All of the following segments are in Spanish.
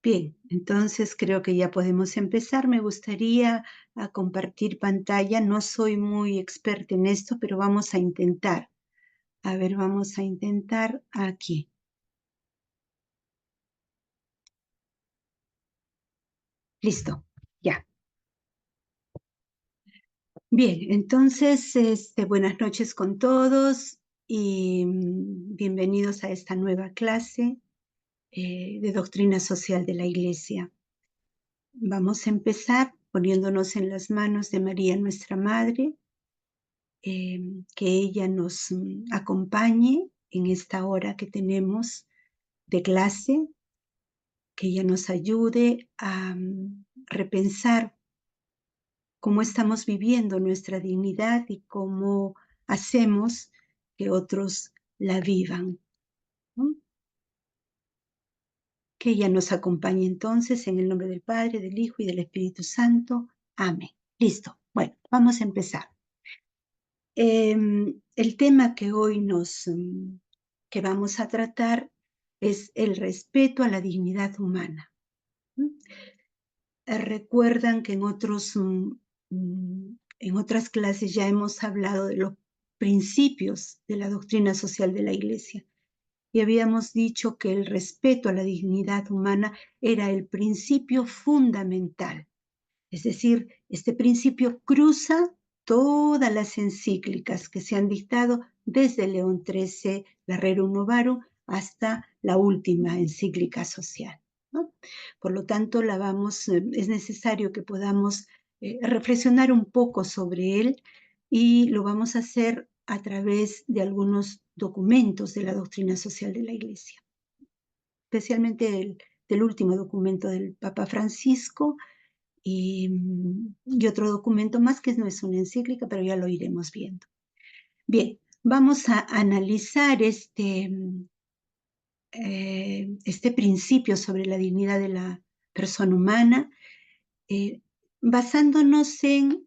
Bien, entonces creo que ya podemos empezar. Me gustaría compartir pantalla. No soy muy experta en esto, pero vamos a intentar. A ver, vamos a intentar aquí. Listo, ya. Bien, entonces, buenas noches con todos y bienvenidos a esta nueva clase de doctrina social de la Iglesia. Vamos a empezar poniéndonos en las manos de María, nuestra Madre, que ella nos acompañe en esta hora que tenemos de clase, que ella nos ayude a repensar cómo estamos viviendo nuestra dignidad y cómo hacemos que otros la vivan, ¿no? Que ella nos acompañe entonces en el nombre del Padre, del Hijo y del Espíritu Santo. Amén. Listo. Bueno, vamos a empezar. El tema que hoy que vamos a tratar es el respeto a la dignidad humana. Recuerdan que en otras clases ya hemos hablado de los principios de la doctrina social de la Iglesia y habíamos dicho que el respeto a la dignidad humana era el principio fundamental. Es decir, este principio cruza todas las encíclicas que se han dictado desde León XIII, la Rerum Novarum, hasta la última encíclica social, ¿no? Por lo tanto, es necesario que podamos reflexionar un poco sobre él y lo vamos a hacer a través de algunos documentos de la doctrina social de la Iglesia, especialmente del último documento del Papa Francisco, y otro documento más que no es una encíclica, pero ya lo iremos viendo. Bien, vamos a analizar este principio sobre la dignidad de la persona humana, basándonos en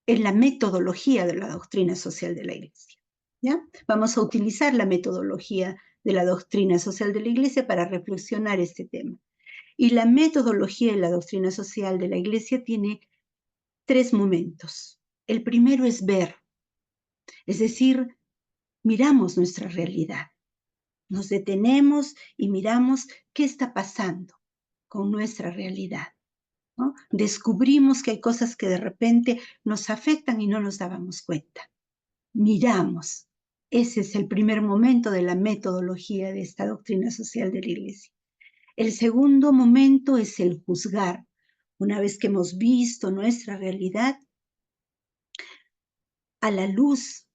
la metodología de la doctrina social de la Iglesia, ¿ya? Vamos a utilizar la metodología de la doctrina social de la Iglesia para reflexionar este tema. Y la metodología de la doctrina social de la Iglesia tiene 3 momentos. El primero es ver, es decir, miramos nuestra realidad. Nos detenemos y miramos qué está pasando con nuestra realidad, ¿no? Descubrimos que hay cosas que de repente nos afectan y no nos dábamos cuenta. Miramos. Ese es el primer momento de la metodología de esta doctrina social de la Iglesia. El segundo momento es el juzgar. Una vez que hemos visto nuestra realidad, a la luz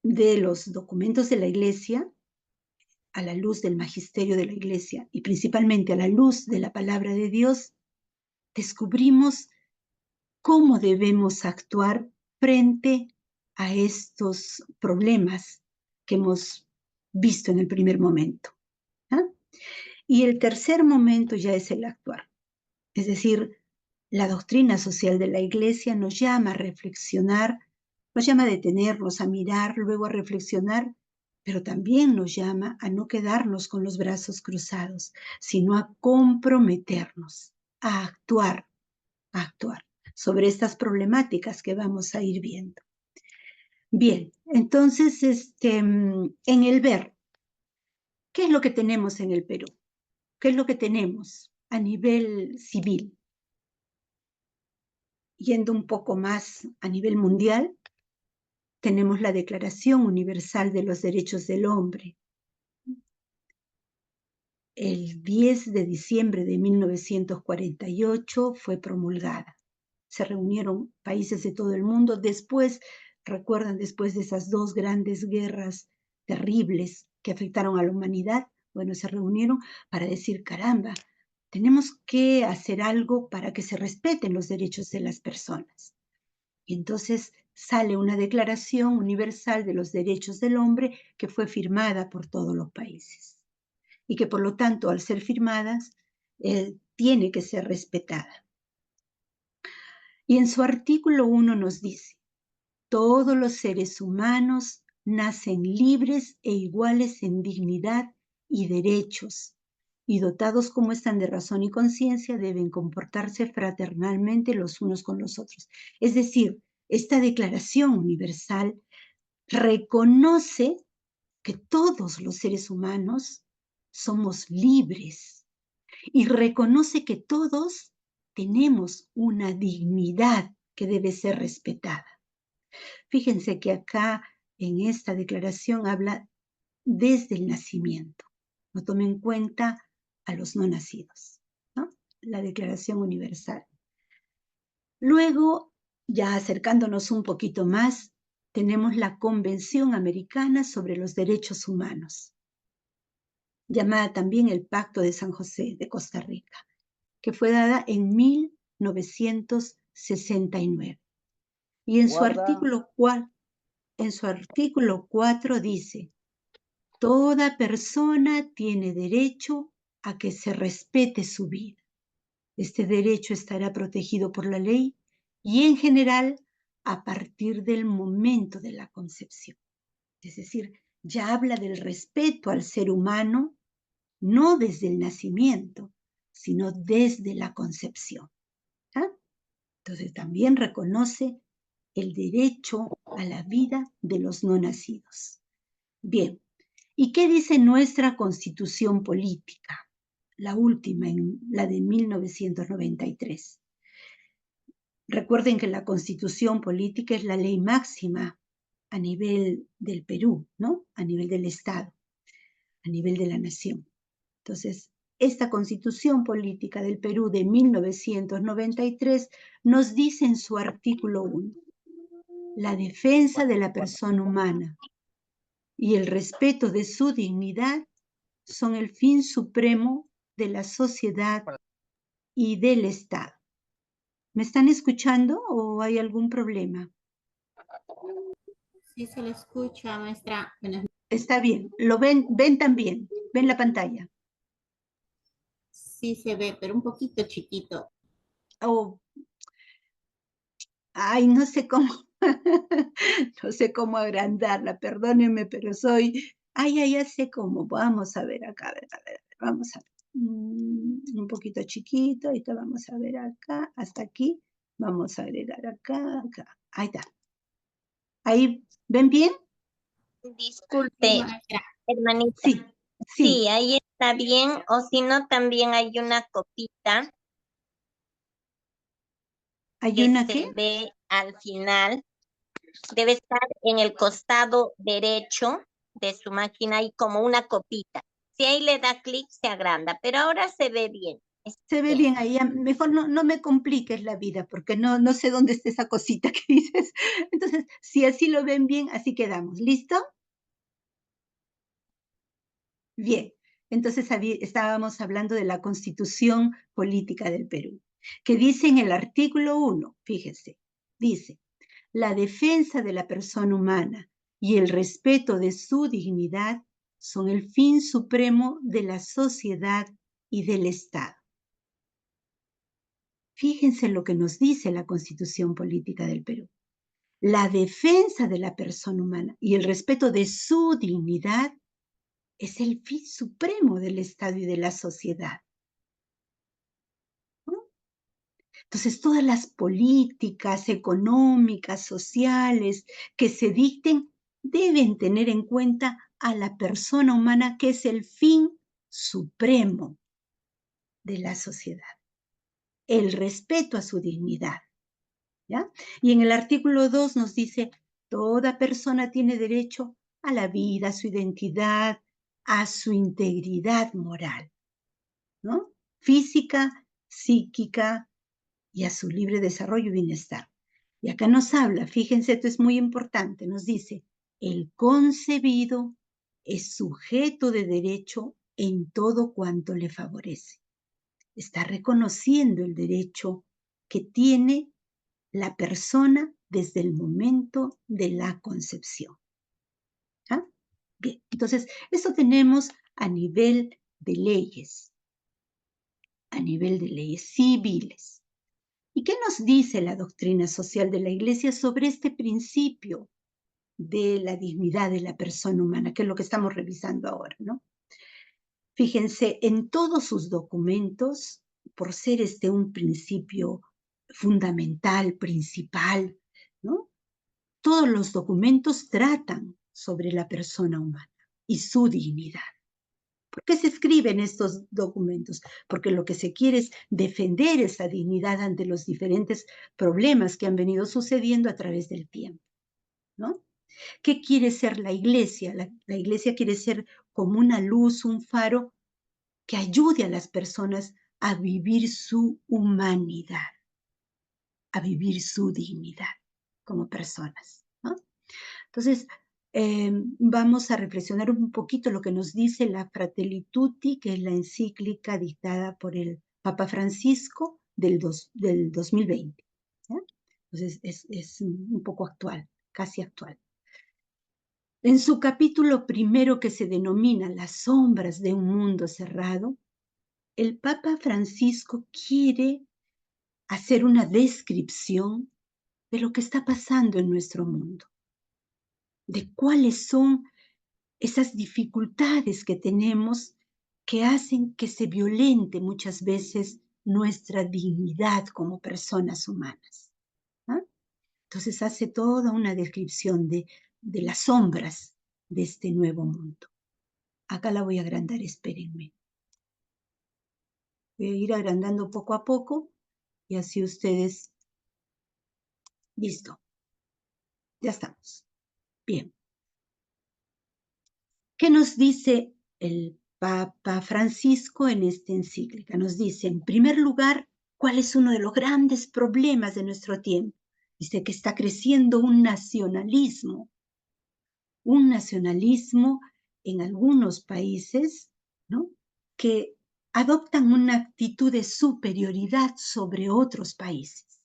de los documentos de la Iglesia, a la luz del magisterio de la Iglesia y principalmente a la luz de la palabra de Dios, descubrimos cómo debemos actuar frente a estos problemas que hemos visto en el primer momento, ¿ah? Y el tercer momento ya es el actuar. Es decir, la doctrina social de la Iglesia nos llama a reflexionar, nos llama a detenernos, a mirar, luego a reflexionar, pero también nos llama a no quedarnos con los brazos cruzados, sino a comprometernos, a actuar sobre estas problemáticas que vamos a ir viendo. Bien, entonces, en el ver, ¿qué es lo que tenemos en el Perú? ¿Qué es lo que tenemos a nivel civil? Yendo un poco más a nivel mundial, tenemos la Declaración Universal de los Derechos del Hombre. El 10 de diciembre de 1948 fue promulgada. Se reunieron países de todo el mundo. Recuerdan, después de esas 2 grandes guerras terribles que afectaron a la humanidad, bueno, se reunieron para decir, caramba, tenemos que hacer algo para que se respeten los derechos de las personas. Y entonces sale una Declaración Universal de los Derechos del Hombre que fue firmada por todos los países y que por lo tanto, al ser firmadas, tiene que ser respetada. Y en su artículo 1 nos dice, todos los seres humanos nacen libres e iguales en dignidad y derechos, y dotados como están de razón y conciencia, deben comportarse fraternalmente los unos con los otros. Es decir, esta Declaración Universal reconoce que todos los seres humanos somos libres y reconoce que todos tenemos una dignidad que debe ser respetada. Fíjense que acá en esta declaración habla desde el nacimiento. No tome en cuenta a los no nacidos, ¿no? La Declaración Universal. Luego, ya acercándonos un poquito más, tenemos la Convención Americana sobre los Derechos Humanos, llamada también el Pacto de San José de Costa Rica, que fue dada en 1969. Y en su artículo 4 dice: toda persona tiene derecho a que se respete su vida. Este derecho estará protegido por la ley y en general a partir del momento de la concepción. Es decir, ya habla del respeto al ser humano, no desde el nacimiento, sino desde la concepción. ¿Ah? Entonces también reconoce el derecho a la vida de los no nacidos. Bien, ¿y qué dice nuestra Constitución Política? La última, la de 1993. Recuerden que la Constitución Política es la ley máxima a nivel del Perú, ¿no? A nivel del Estado, a nivel de la nación. Entonces, esta Constitución Política del Perú de 1993 nos dice en su artículo 1, la defensa de la persona humana y el respeto de su dignidad son el fin supremo de la sociedad y del Estado. ¿Me están escuchando o hay algún problema? Sí, se le escucha, maestra. Bueno, Está bien, lo ven también, ven la pantalla. sí se ve, pero un poquito chiquito. Oh, ay, no sé cómo, no sé cómo agrandarla, perdónenme, pero ya sé cómo. Vamos a ver acá, a ver, vamos a ver. Un poquito chiquito, ahorita vamos a ver acá, hasta aquí. Vamos a agregar acá, acá. Ahí está. ¿Ahí ven bien? Sí, Disculpe, maestra. hermanita. Sí, sí. Sí, ahí está bien. O si no, también hay una copita ¿Hay que una se qué? ve al final. Debe estar en el costado derecho de su máquina y como una copita. Si ahí le da clic, se agranda, pero ahora se ve bien. Se ve bien ahí. Mejor no me compliques la vida, porque no sé dónde está esa cosita que dices. Entonces, si así lo ven bien, así quedamos. ¿Listo? Bien. Entonces, estábamos hablando de la Constitución Política del Perú, que dice en el artículo 1, fíjese, dice: la defensa de la persona humana y el respeto de su dignidad son el fin supremo de la sociedad y del Estado. Fíjense lo que nos dice la Constitución Política del Perú. La defensa de la persona humana y el respeto de su dignidad es el fin supremo del Estado y de la sociedad. ¿No? Entonces, todas las políticas económicas, sociales que se dicten deben tener en cuenta a la persona humana, que es el fin supremo de la sociedad. El respeto a su dignidad. ¿Ya? Y en el artículo 2 nos dice: toda persona tiene derecho a la vida, a su identidad, a su integridad moral, ¿no? Física, psíquica y a su libre desarrollo y bienestar. Y acá nos habla, fíjense, esto es muy importante, nos dice: el concebido es sujeto de derecho en todo cuanto le favorece. Está reconociendo el derecho que tiene la persona desde el momento de la concepción. ¿Ah? Bien, entonces, eso tenemos a nivel de leyes civiles. ¿Y qué nos dice la doctrina social de la Iglesia sobre este principio de la dignidad de la persona humana, que es lo que estamos revisando ahora, ¿no? Fíjense, en todos sus documentos, por ser un principio fundamental, principal, ¿no? Todos los documentos tratan sobre la persona humana y su dignidad. ¿Por qué se escriben estos documentos? Porque lo que se quiere es defender esa dignidad ante los diferentes problemas que han venido sucediendo a través del tiempo, ¿no? ¿Qué quiere ser la iglesia? La iglesia quiere ser como una luz, un faro que ayude a las personas a vivir su humanidad, a vivir su dignidad como personas, ¿no? Entonces, vamos a reflexionar un poquito lo que nos dice la Fratelli Tutti, que es la encíclica dictada por el Papa Francisco del 2020. ¿Ya? Entonces, es un poco actual, casi actual. En su capítulo primero, que se denomina Las sombras de un mundo cerrado, el Papa Francisco quiere hacer una descripción de lo que está pasando en nuestro mundo, de cuáles son esas dificultades que tenemos que hacen que se violente muchas veces nuestra dignidad como personas humanas, ¿no? Entonces hace toda una descripción de las sombras de este nuevo mundo. Acá la voy a agrandar, espérenme. Voy a ir agrandando poco a poco y así ustedes... Listo. Ya estamos. Bien. ¿Qué nos dice el Papa Francisco en esta encíclica? Nos dice, en primer lugar, cuál es uno de los grandes problemas de nuestro tiempo. Dice que está creciendo un nacionalismo en algunos países, ¿no?, que adoptan una actitud de superioridad sobre otros países.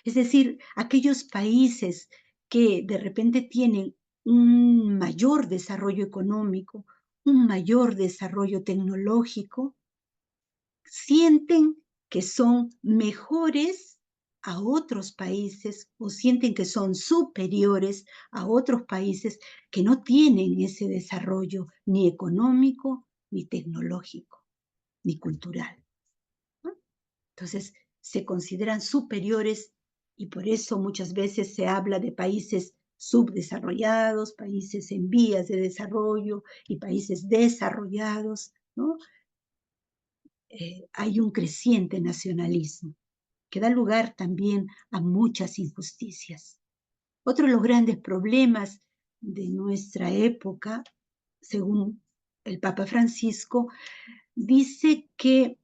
Es decir, aquellos países que de repente tienen un mayor desarrollo económico, un mayor desarrollo tecnológico, sienten que son mejores a otros países o sienten que son superiores a otros países que no tienen ese desarrollo ni económico, ni tecnológico, ni cultural, ¿no? Entonces, se consideran superiores y por eso muchas veces se habla de países subdesarrollados, países en vías de desarrollo y países desarrollados, ¿no? Hay un creciente nacionalismo que da lugar también a muchas injusticias. Otro de los grandes problemas de nuestra época, según el Papa Francisco, dice que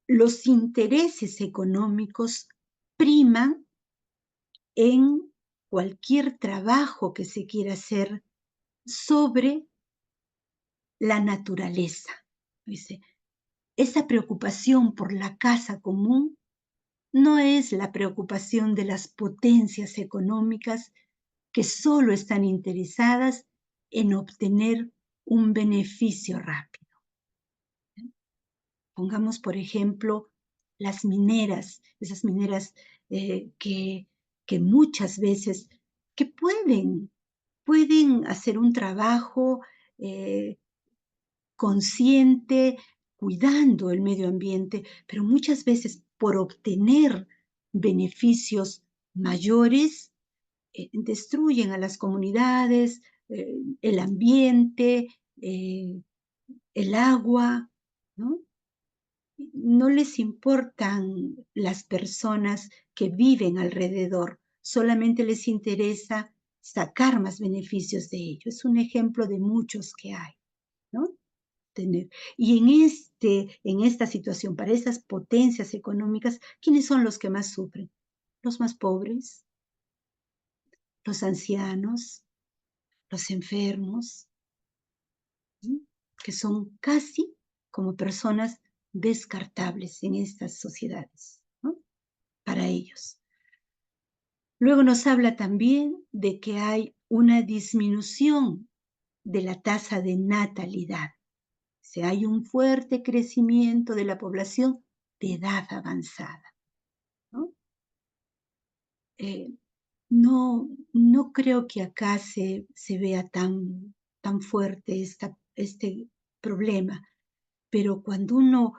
los intereses económicos priman en cualquier trabajo que se quiera hacer sobre la naturaleza. Dice, esa preocupación por la casa común no es la preocupación de las potencias económicas que solo están interesadas en obtener un beneficio rápido. Pongamos, por ejemplo, las mineras, esas mineras que muchas veces que pueden hacer un trabajo consciente, cuidando el medio ambiente, pero muchas veces por obtener beneficios mayores, destruyen a las comunidades, el ambiente, el agua, ¿no? No les importan las personas que viven alrededor, solamente les interesa sacar más beneficios de ello. Es un ejemplo de muchos que hay, ¿no? Y en esta situación, para esas potencias económicas, ¿quiénes son los que más sufren? Los más pobres, los ancianos, los enfermos, ¿sí?, que son casi como personas descartables en estas sociedades, ¿no?, para ellos. Luego nos habla también de que hay una disminución de la tasa de natalidad. O sea, hay un fuerte crecimiento de la población de edad avanzada, ¿no? no creo que acá se vea tan fuerte este problema, pero cuando uno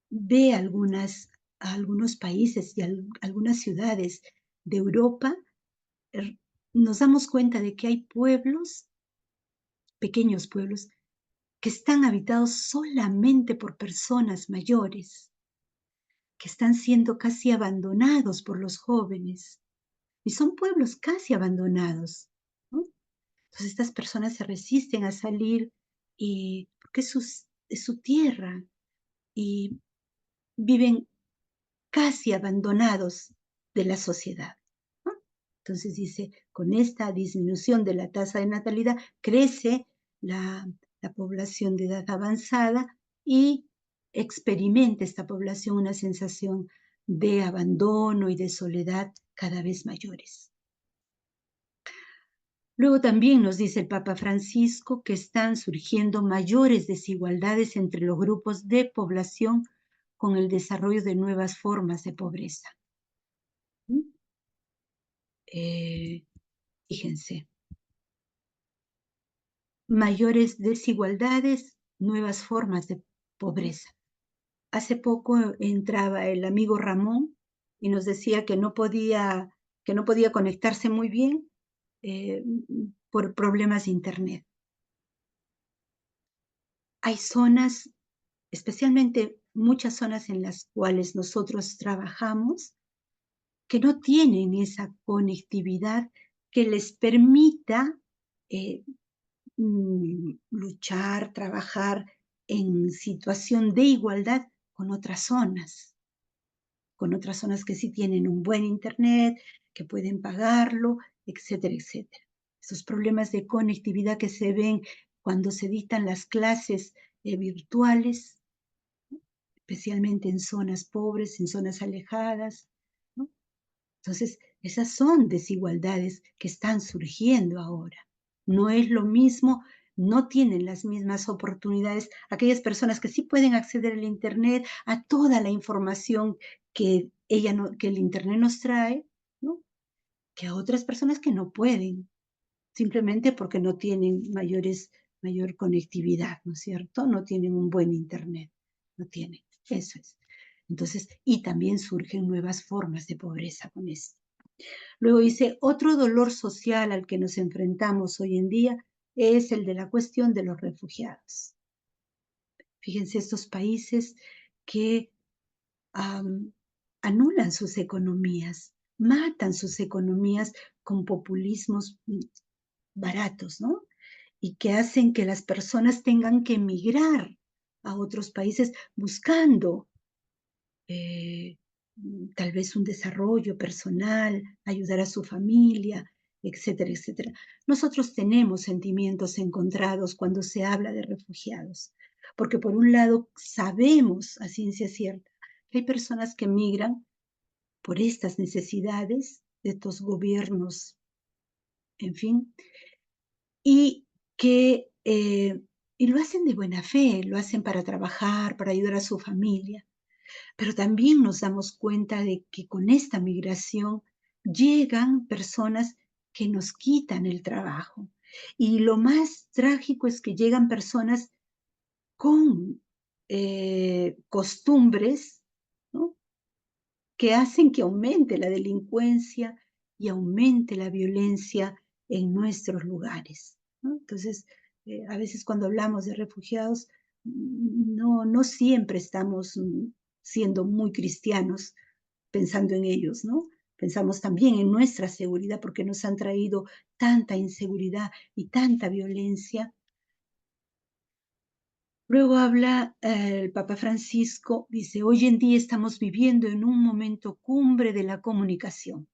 ve algunos países y algunas ciudades de Europa, er, nos damos cuenta de que hay pueblos, pequeños pueblos, que están habitados solamente por personas mayores, que están siendo casi abandonados por los jóvenes. Y son pueblos casi abandonados, ¿no? Entonces estas personas se resisten a salir porque es su tierra y viven casi abandonados de la sociedad, ¿no? Entonces dice, con esta disminución de la tasa de natalidad crece la población de edad avanzada y experimenta esta población una sensación de abandono y de soledad cada vez mayores. Luego también nos dice el Papa Francisco que están surgiendo mayores desigualdades entre los grupos de población con el desarrollo de nuevas formas de pobreza. Fíjense, mayores desigualdades, nuevas formas de pobreza. Hace poco entraba el amigo Ramón y nos decía que no podía conectarse muy bien por problemas de internet. Hay zonas, especialmente muchas zonas en las cuales nosotros trabajamos, que no tienen esa conectividad que les permita luchar, trabajar en situación de igualdad con otras zonas que sí tienen un buen internet, que pueden pagarlo, etcétera, etcétera. Esos problemas de conectividad que se ven cuando se dictan las clases virtuales, especialmente en zonas pobres, en zonas alejadas, ¿no? Entonces, esas son desigualdades que están surgiendo ahora. No es lo mismo, no tienen las mismas oportunidades aquellas personas que sí pueden acceder al Internet, a toda la información que el Internet nos trae, ¿no? Que a otras personas que no pueden, simplemente porque no tienen mayor conectividad, ¿no es cierto? No tienen un buen Internet, no tienen, eso es. Entonces, y también surgen nuevas formas de pobreza con esto. Luego dice, otro dolor social al que nos enfrentamos hoy en día es el de la cuestión de los refugiados. Fíjense, estos países que anulan sus economías, matan sus economías con populismos baratos, ¿no? Y que hacen que las personas tengan que emigrar a otros países buscando tal vez un desarrollo personal, ayudar a su familia, etcétera, etcétera. Nosotros tenemos sentimientos encontrados cuando se habla de refugiados, porque por un lado sabemos a ciencia cierta que hay personas que migran por estas necesidades de estos gobiernos, en fin, y que y lo hacen de buena fe, lo hacen para trabajar, para ayudar a su familia. Pero también nos damos cuenta de que con esta migración llegan personas que nos quitan el trabajo. Y lo más trágico es que llegan personas con costumbres, ¿no? Que hacen que aumente la delincuencia y aumente la violencia en nuestros lugares, ¿no? Entonces, a veces cuando hablamos de refugiados, no siempre estamos siendo muy cristianos pensando en ellos, ¿no? Pensamos también en nuestra seguridad porque nos han traído tanta inseguridad y tanta violencia. Luego habla el Papa Francisco, dice, hoy en día estamos viviendo en un momento cumbre de la comunicación,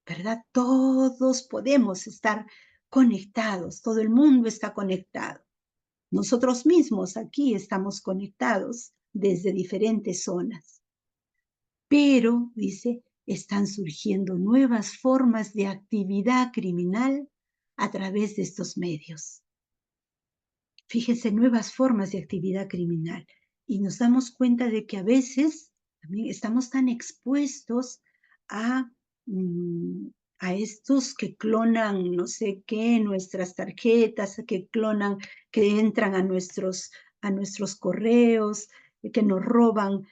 ¿verdad? Todos podemos estar conectados, todo el mundo está conectado. Nosotros mismos aquí estamos conectados desde diferentes zonas. Pero, dice, están surgiendo nuevas formas de actividad criminal a través de estos medios. Fíjense, nuevas formas de actividad criminal. Y nos damos cuenta de que a veces también estamos tan expuestos a a estos que clonan no sé qué, nuestras tarjetas, que clonan, que entran a nuestros correos, que nos roban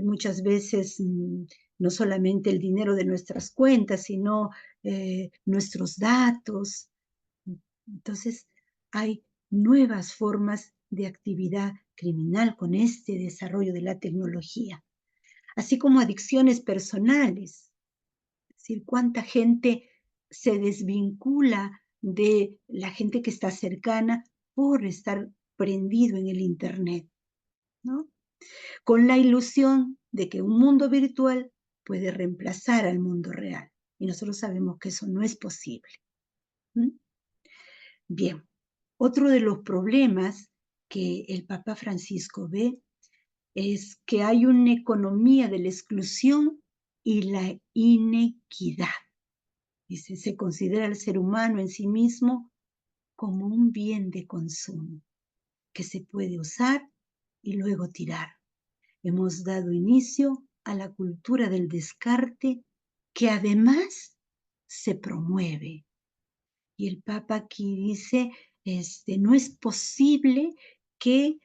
muchas veces no solamente el dinero de nuestras cuentas, sino nuestros datos. Entonces, hay nuevas formas de actividad criminal con este desarrollo de la tecnología, así como adicciones personales. Es decir, cuánta gente se desvincula de la gente que está cercana por estar prendido en el Internet, ¿no? Con la ilusión de que un mundo virtual puede reemplazar al mundo real. Y nosotros sabemos que eso no es posible. ¿Mm? Bien, otro de los problemas que el Papa Francisco ve es que hay una economía de la exclusión y la inequidad. Dice, se considera al ser humano en sí mismo como un bien de consumo que se puede usar y luego tirar. Hemos dado inicio a la cultura del descarte que además se promueve. Y el Papa aquí dice, no es posible que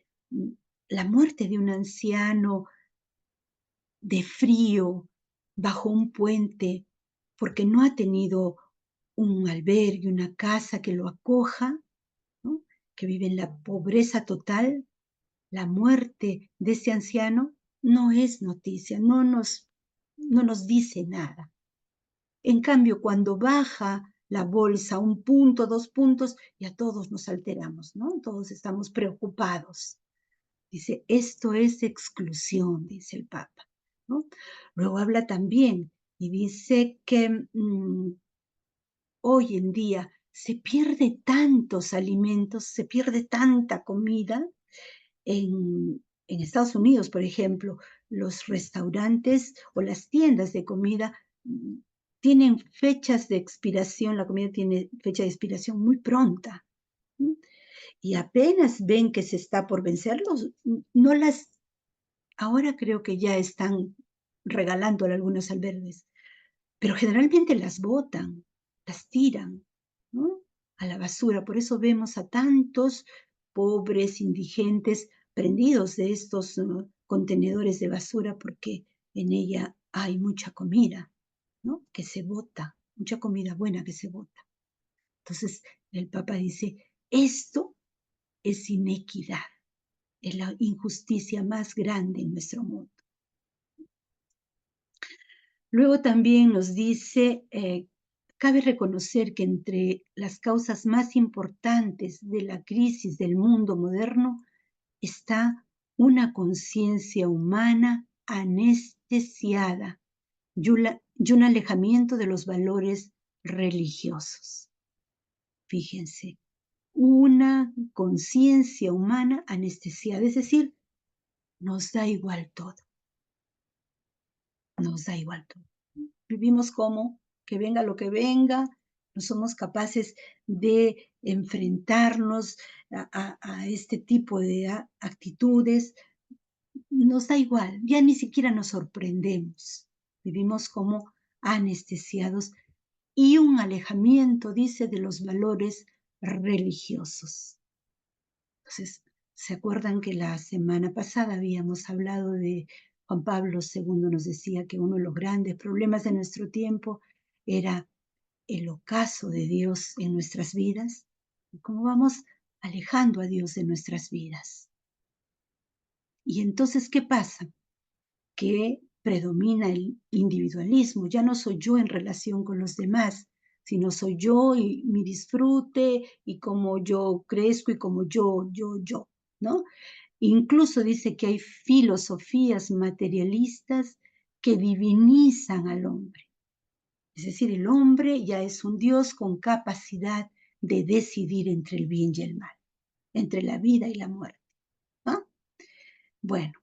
la muerte de un anciano de frío bajo un puente porque no ha tenido un albergue, una casa que lo acoja, ¿no? Que vive en la pobreza total, la muerte de ese anciano no es noticia, no nos dice nada. En cambio, cuando baja la bolsa un punto, 2 puntos, ya todos nos alteramos, ¿no? Todos estamos preocupados. Dice, esto es exclusión, dice el Papa, ¿no? Luego habla también y dice que hoy en día se pierde tantos alimentos, se pierde tanta comida. En Estados Unidos, por ejemplo, los restaurantes o las tiendas de comida tienen fechas de expiración, la comida tiene fecha de expiración muy pronta. Y apenas ven que se está por vencerlos, ahora creo que ya están regalando a algunos albergues, pero generalmente las botan, las tiran, ¿no? A la basura. Por eso vemos a tantos pobres indigentes prendidos de estos contenedores de basura, porque en ella hay mucha comida, ¿no? Que se bota, mucha comida buena que se bota. Entonces el Papa dice, esto es inequidad, es la injusticia más grande en nuestro mundo. Luego también nos dice, cabe reconocer que entre las causas más importantes de la crisis del mundo moderno está una conciencia humana anestesiada y un alejamiento de los valores religiosos. Fíjense, una conciencia humana anestesiada, es decir, nos da igual todo, nos da igual todo. Vivimos como que venga lo que venga, no somos capaces de enfrentarnos a este tipo de actitudes, nos da igual, ya ni siquiera nos sorprendemos, vivimos como anestesiados y un alejamiento, dice, de los valores religiosos. Entonces, ¿se acuerdan que la semana pasada habíamos hablado de Juan Pablo II? Nos decía que uno de los grandes problemas de nuestro tiempo era el ocaso de Dios en nuestras vidas y cómo vamos alejando a Dios de nuestras vidas. Y entonces, ¿qué pasa? Que predomina el individualismo. Ya no soy yo en relación con los demás, sino soy yo y mi disfrute y cómo yo crezco y como yo, ¿no? Incluso dice que hay filosofías materialistas que divinizan al hombre. Es decir, el hombre ya es un Dios con capacidad de decidir entre el bien y el mal, entre la vida y la muerte. ¿No? Bueno,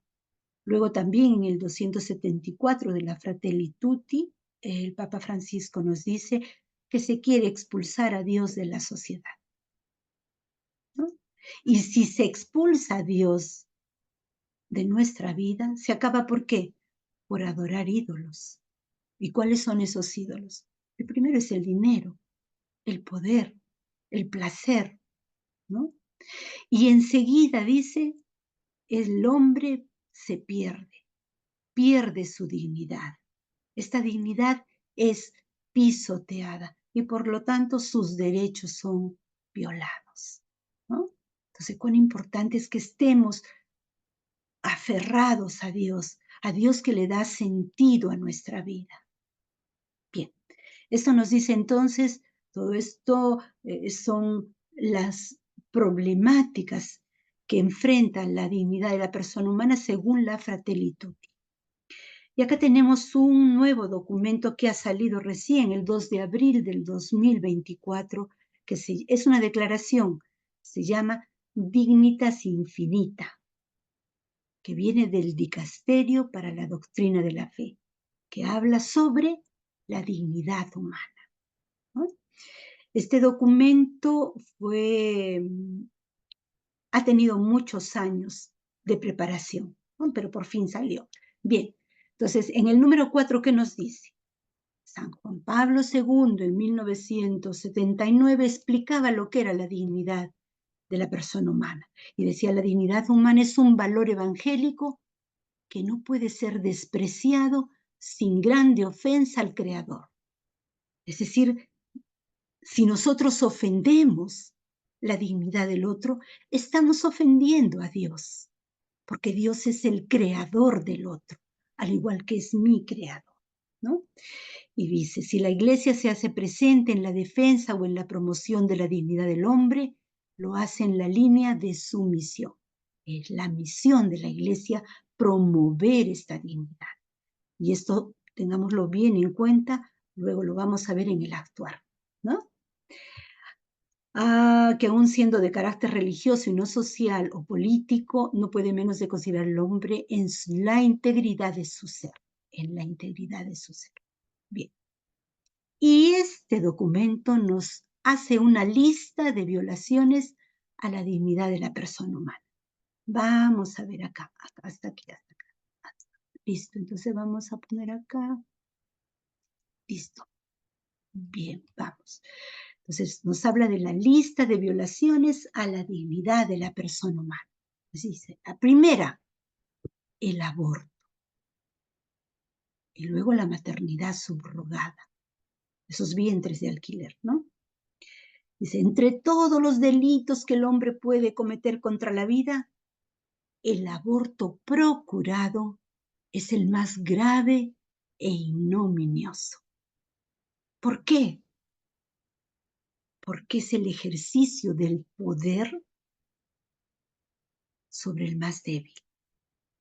luego también en el 274 de la Fratelli Tutti, el Papa Francisco nos dice que se quiere expulsar a Dios de la sociedad, ¿no? Y si se expulsa a Dios de nuestra vida, se acaba ¿por qué? Por adorar ídolos. ¿Y cuáles son esos ídolos? El primero es el dinero, el poder, el placer, ¿no? Y enseguida dice, el hombre se pierde su dignidad. Esta dignidad es pisoteada y por lo tanto sus derechos son violados, ¿no? Entonces, cuán importante es que estemos aferrados a Dios que le da sentido a nuestra vida. Bien, esto nos dice entonces, todo esto son las problemáticas que enfrentan la dignidad de la persona humana según la Fratelli Tutti. Y acá tenemos un nuevo documento que ha salido recién, el 2 de abril del 2024, que es una declaración, se llama Dignitas Infinita, que viene del Dicasterio para la Doctrina de la Fe, que habla sobre la dignidad humana, ¿no? Este documento ha tenido muchos años de preparación, ¿no? Pero por fin salió. Bien, entonces, en el número 4, ¿qué nos dice? San Juan Pablo II en 1979 explicaba lo que era la dignidad de la persona humana y decía, la dignidad humana es un valor evangélico que no puede ser despreciado sin grande ofensa al Creador. Es decir, si nosotros ofendemos la dignidad del otro, estamos ofendiendo a Dios, porque Dios es el creador del otro, al igual que es mi creador, ¿no? Y dice, si la Iglesia se hace presente en la defensa o en la promoción de la dignidad del hombre, lo hace en la línea de su misión. Es la misión de la Iglesia promover esta dignidad. Y esto tengámoslo bien en cuenta, luego lo vamos a ver en el actuar, ¿no? Que aún siendo de carácter religioso y no social o político, no puede menos de considerar al hombre en la integridad de su ser, en la integridad de su ser. Bien. Y este documento nos hace una lista de violaciones a la dignidad de la persona humana. Vamos a ver acá, hasta aquí, hasta acá. Listo, entonces vamos a poner acá. Listo. Bien, vamos. Entonces nos habla de la lista de violaciones a la dignidad de la persona humana. Así dice, la primera, el aborto. Y luego la maternidad subrogada. Esos vientres de alquiler, ¿no? Dice, entre todos los delitos que el hombre puede cometer contra la vida, el aborto procurado es el más grave e ignominioso. ¿Por qué? Porque es el ejercicio del poder sobre el más débil,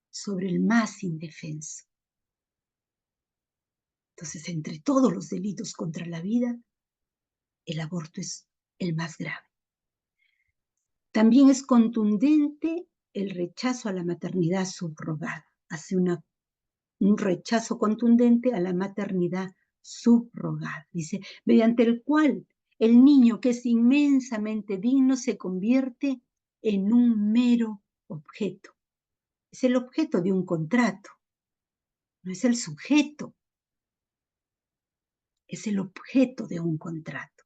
sobre el más indefenso. Entonces, entre todos los delitos contra la vida, el aborto es el más grave. También es contundente el rechazo a la maternidad subrogada. Hace un rechazo contundente a la maternidad subrogada. Dice, mediante el cual el niño que es inmensamente digno se convierte en un mero objeto. Es el objeto de un contrato, no es el sujeto, es el objeto de un contrato.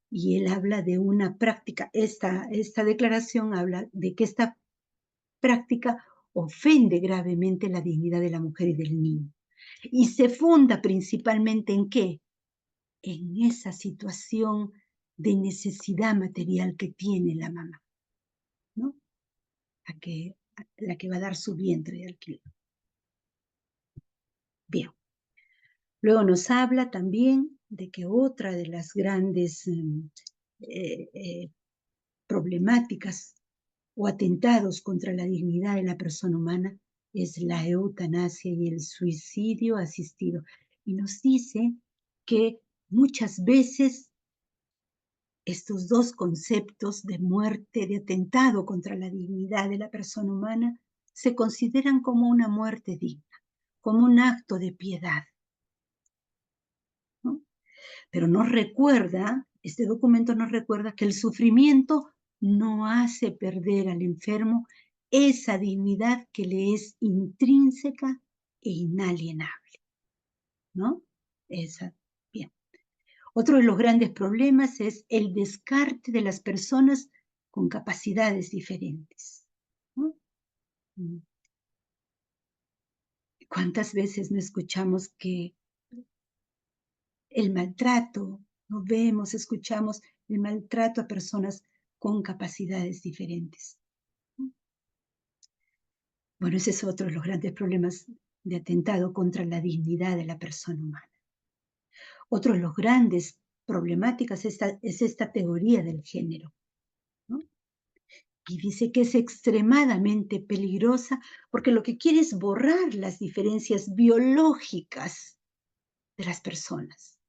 Y él habla de una práctica, esta declaración habla de que esta práctica ofende gravemente la dignidad de la mujer y del niño. Y se funda principalmente ¿en qué? En esa situación de necesidad material que tiene la mamá, ¿no? La que va a dar su vientre de alquiler. Bien. Luego nos habla también de que otra de las grandes problemáticas o atentados contra la dignidad de la persona humana es la eutanasia y el suicidio asistido. Y nos dice que muchas veces estos dos conceptos de muerte, de atentado contra la dignidad de la persona humana, se consideran como una muerte digna, como un acto de piedad, ¿no? Pero nos recuerda, este documento nos recuerda que el sufrimiento no hace perder al enfermo esa dignidad que le es intrínseca e inalienable, ¿no? Esa, bien. Otro de los grandes problemas es el descarte de las personas con capacidades diferentes, ¿no? ¿Cuántas veces no escuchamos que el maltrato, no vemos, escuchamos el maltrato a personas con capacidades diferentes? Bueno, ese es otro de los grandes problemas de atentado contra la dignidad de la persona humana. Otro de los grandes problemáticas es esta teoría del género, ¿no? Y dice que es extremadamente peligrosa porque lo que quiere es borrar las diferencias biológicas de las personas.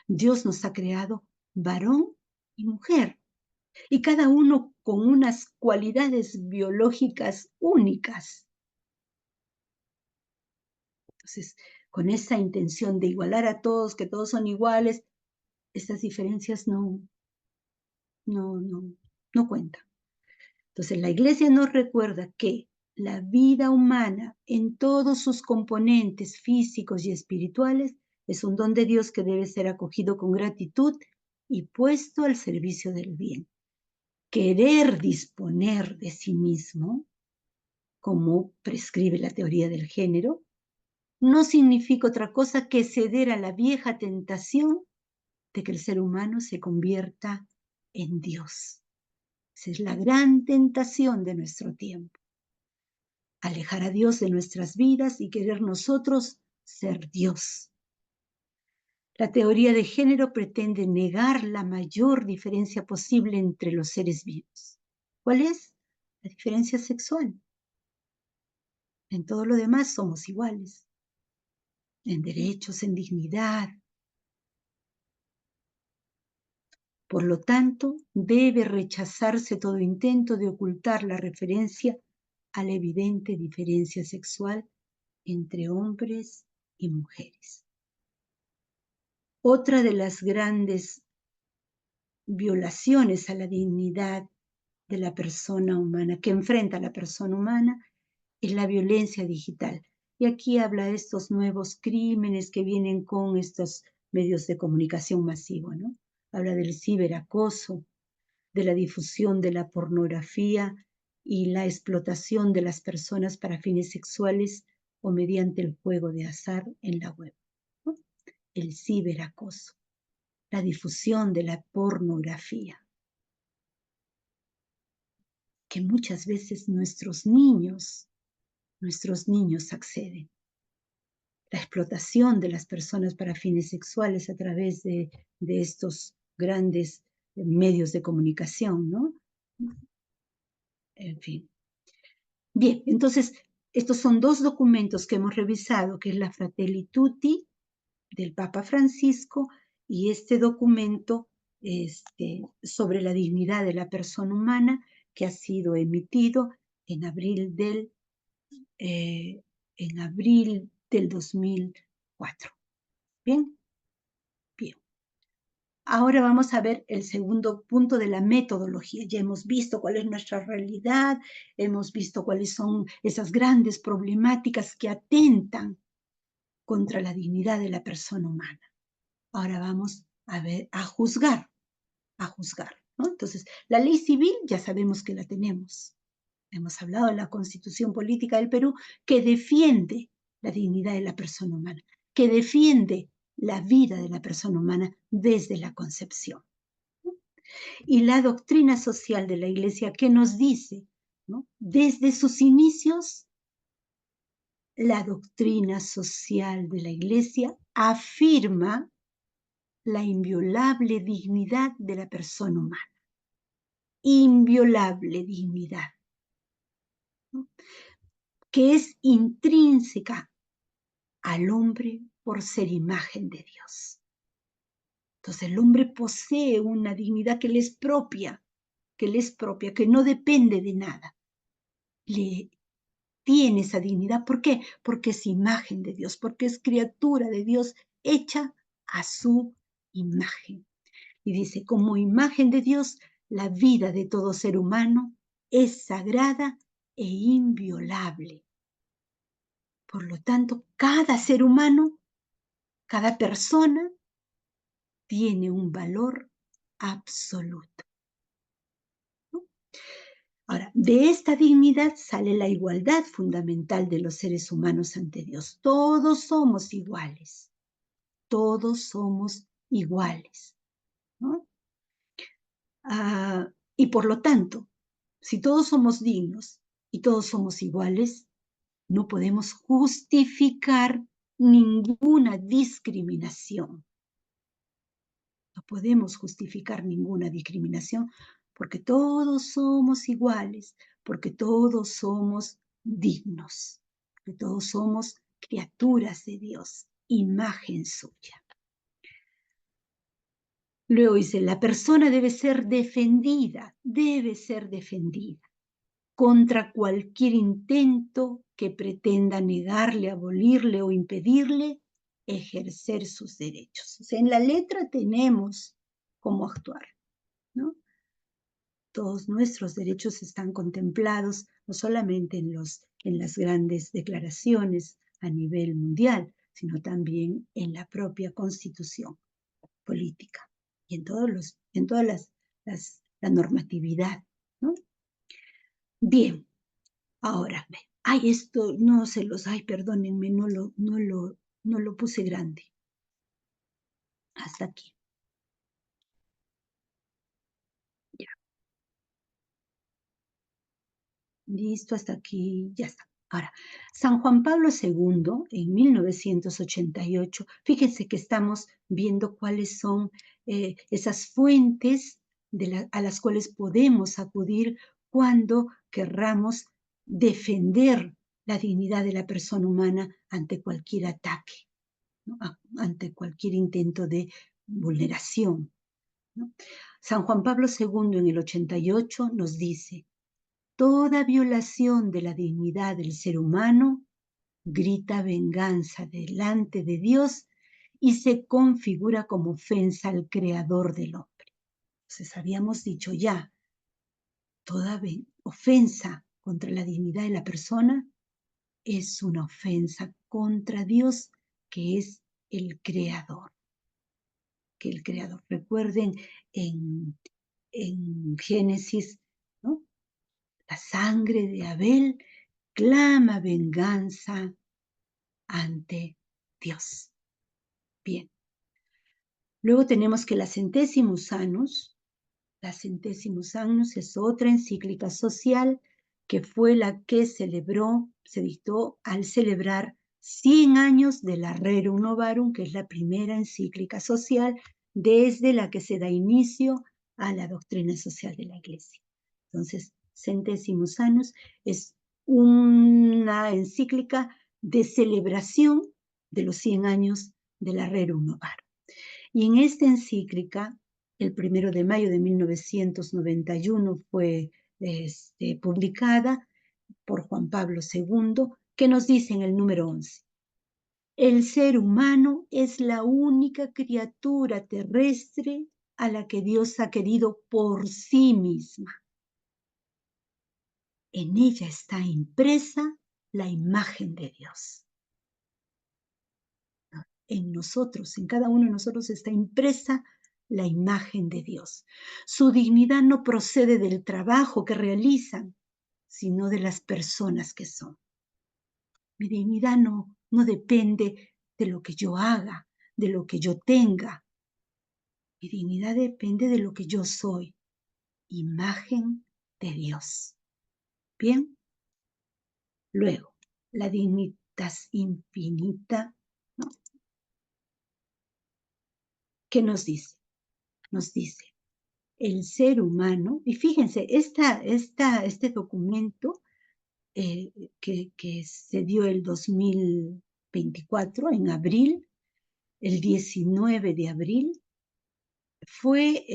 Dios nos ha creado varón y mujer, y cada uno con unas cualidades biológicas únicas. Entonces, con esa intención de igualar a todos, que todos son iguales, estas diferencias no cuentan. Entonces, la Iglesia nos recuerda que la vida humana en todos sus componentes físicos y espirituales es un don de Dios que debe ser acogido con gratitud y puesto al servicio del bien. Querer disponer de sí mismo, como prescribe la teoría del género, no significa otra cosa que ceder a la vieja tentación de que el ser humano se convierta en Dios. Esa es la gran tentación de nuestro tiempo. Alejar a Dios de nuestras vidas y querer nosotros ser Dios. La teoría de género pretende negar la mayor diferencia posible entre los seres vivos. ¿Cuál es? La diferencia sexual. En todo lo demás somos iguales. En derechos, en dignidad. Por lo tanto, debe rechazarse todo intento de ocultar la referencia a la evidente diferencia sexual entre hombres y mujeres. Otra de las grandes violaciones a la dignidad de la persona humana, que enfrenta a la persona humana, es la violencia digital. Y aquí habla de estos nuevos crímenes que vienen con estos medios de comunicación masiva, ¿no? Habla del ciberacoso, de la difusión de la pornografía y la explotación de las personas para fines sexuales o mediante el juego de azar en la web, ¿no? El ciberacoso, la difusión de la pornografía, que muchas veces nuestros niños acceden. La explotación de las personas para fines sexuales a través de estos grandes medios de comunicación, ¿no? En fin. Bien, entonces, estos son dos documentos que hemos revisado, que es la Fratelli Tutti del Papa Francisco y este documento sobre la dignidad de la persona humana que ha sido emitido en abril del 2004. Bien, bien. Ahora vamos a ver el segundo punto de la metodología. Ya hemos visto cuál es nuestra realidad, hemos visto cuáles son esas grandes problemáticas que atentan contra la dignidad de la persona humana. Ahora vamos a juzgar, ¿no? Entonces, la ley civil ya sabemos que la tenemos. Hemos hablado de la Constitución Política del Perú que defiende la dignidad de la persona humana, que defiende la vida de la persona humana desde la concepción. Y la doctrina social de la Iglesia que nos dice, ¿no? Desde sus inicios, la doctrina social de la Iglesia afirma la inviolable dignidad de la persona humana. Inviolable dignidad, ¿no? Que es intrínseca al hombre por ser imagen de Dios. Entonces el hombre posee una dignidad que le es propia, que no depende de nada. Le tiene esa dignidad. ¿Por qué? Porque es imagen de Dios, porque es criatura de Dios hecha a su imagen. Y dice, como imagen de Dios, la vida de todo ser humano es sagrada e inviolable. Por lo tanto, cada ser humano, cada persona, tiene un valor absoluto. ¿No? Ahora, de esta dignidad sale la igualdad fundamental de los seres humanos ante Dios. Todos somos iguales. Todos somos iguales, ¿no? Y por lo tanto, si todos somos dignos y todos somos iguales, no podemos justificar ninguna discriminación. No podemos justificar ninguna discriminación porque todos somos iguales, porque todos somos dignos, porque todos somos criaturas de Dios, imagen suya. Luego dice, la persona debe ser defendida contra cualquier intento que pretenda negarle, abolirle o impedirle ejercer sus derechos. O sea, en la letra tenemos cómo actuar, ¿no? Todos nuestros derechos están contemplados no solamente en las grandes declaraciones a nivel mundial, sino también en la propia Constitución política y en toda la normatividad, ¿no? Bien, ahora, esto no se los, perdónenme, no lo puse grande. Hasta aquí. Ya. Listo, hasta aquí, ya está. Ahora, San Juan Pablo II, en 1988, fíjense que estamos viendo cuáles son esas fuentes a las cuales podemos acudir cuando querramos defender la dignidad de la persona humana ante cualquier ataque, ¿no? Ante cualquier intento de vulneración, ¿no? San Juan Pablo II en el 88 nos dice: toda violación de la dignidad del ser humano grita venganza delante de Dios y se configura como ofensa al Creador del hombre. Entonces habíamos dicho ya, toda ofensa contra la dignidad de la persona es una ofensa contra Dios, que es el Creador. Que el Creador. Recuerden en Génesis, ¿no? La sangre de Abel clama venganza ante Dios. Bien. Luego tenemos que la Centesimus Annus es otra encíclica social que fue la que se dictó al celebrar 100 años de la Rerum Novarum, que es la primera encíclica social desde la que se da inicio a la doctrina social de la Iglesia. Entonces, Centesimus Annus es una encíclica de celebración de los 100 años de la Rerum Novarum. Y en esta encíclica, el 1 de mayo de 1991 fue publicada por Juan Pablo II, que nos dice en el número 11: el ser humano es la única criatura terrestre a la que Dios ha querido por sí misma. En ella está impresa la imagen de Dios. En nosotros, en cada uno de nosotros está impresa la imagen de Dios. Su dignidad no procede del trabajo que realizan, sino de las personas que son. Mi dignidad no depende de lo que yo haga, de lo que yo tenga. Mi dignidad depende de lo que yo soy, imagen de Dios. Bien. Luego, la dignitas infinita, ¿no? ¿Qué nos dice? Nos dice: el ser humano, y fíjense, este documento que se dio el 2024, en abril, el 19 de abril, fue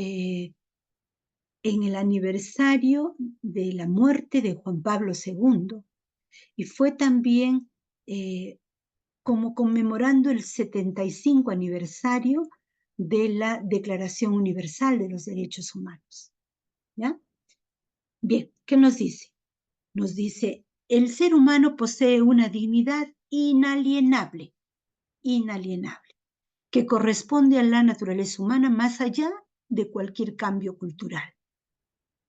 en el aniversario de la muerte de Juan Pablo II, y fue también como conmemorando el 75 aniversario de la Declaración Universal de los Derechos Humanos. ¿Ya? Bien, ¿qué nos dice? Nos dice: el ser humano posee una dignidad inalienable, inalienable. que corresponde a la naturaleza humana más allá de cualquier cambio cultural.